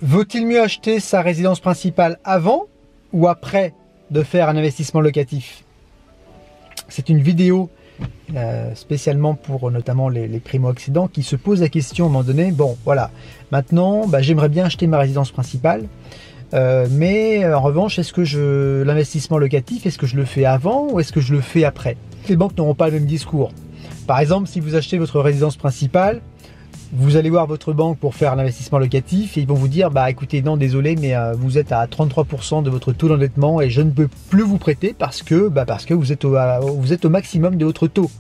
Vaut-il mieux acheter sa résidence principale avant ou après de faire un investissement locatif? C'est une vidéo spécialement pour notamment les primo-accédants qui se posent la question à un moment donné, bon voilà, maintenant j'aimerais bien acheter ma résidence principale, mais en revanche, est-ce que l'investissement locatif, est-ce que je le fais avant ou est-ce que je le fais après? Les banques n'auront pas le même discours. Par exemple, si vous achetez votre résidence principale, vous allez voir votre banque pour faire l'investissement locatif et ils vont vous dire écoutez, non désolé, mais vous êtes à 33% de votre taux d'endettement et je ne peux plus vous prêter parce que vous êtes au maximum de votre taux.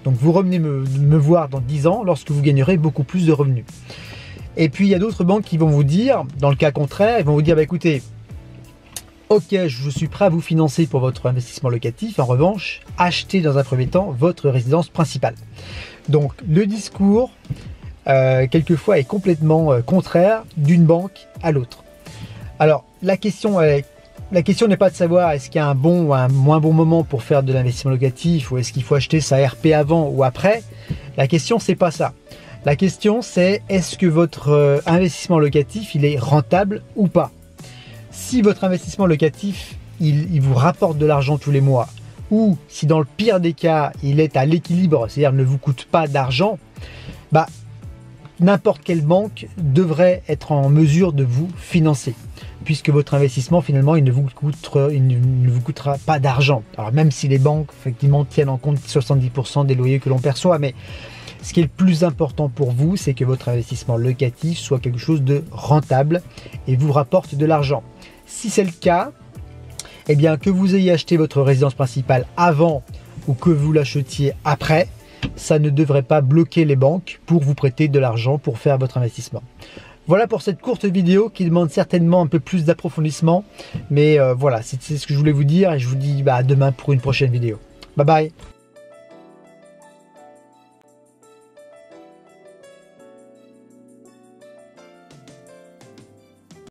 Donc vous revenez me voir dans 10 ans lorsque vous gagnerez beaucoup plus de revenus. Et puis il y a d'autres banques qui vont vous dire, dans le cas contraire, ils vont vous dire écoutez, ok, je suis prêt à vous financer pour votre investissement locatif, en revanche, achetez dans un premier temps votre résidence principale. Donc le discours quelquefois est complètement contraire d'une banque à l'autre. Alors la question n'est pas de savoir est-ce qu'il y a un bon ou un moins bon moment pour faire de l'investissement locatif ou est-ce qu'il faut acheter sa RP avant ou après. La question c'est pas ça. La question c'est est-ce que votre investissement locatif il est rentable ou pas. Si votre investissement locatif il vous rapporte de l'argent tous les mois ou si dans le pire des cas il est à l'équilibre, c'est-à-dire ne vous coûte pas d'argent, n'importe quelle banque devrait être en mesure de vous financer puisque votre investissement finalement il ne vous coûtera pas d'argent. Alors même si les banques effectivement tiennent en compte 70% des loyers que l'on perçoit, mais ce qui est le plus important pour vous c'est que votre investissement locatif soit quelque chose de rentable et vous rapporte de l'argent. Si c'est le cas, eh bien que vous ayez acheté votre résidence principale avant ou que vous l'achetiez après, ça ne devrait pas bloquer les banques pour vous prêter de l'argent pour faire votre investissement. Voilà pour cette courte vidéo qui demande certainement un peu plus d'approfondissement, mais voilà, c'est ce que je voulais vous dire et je vous dis à demain pour une prochaine vidéo. Bye bye.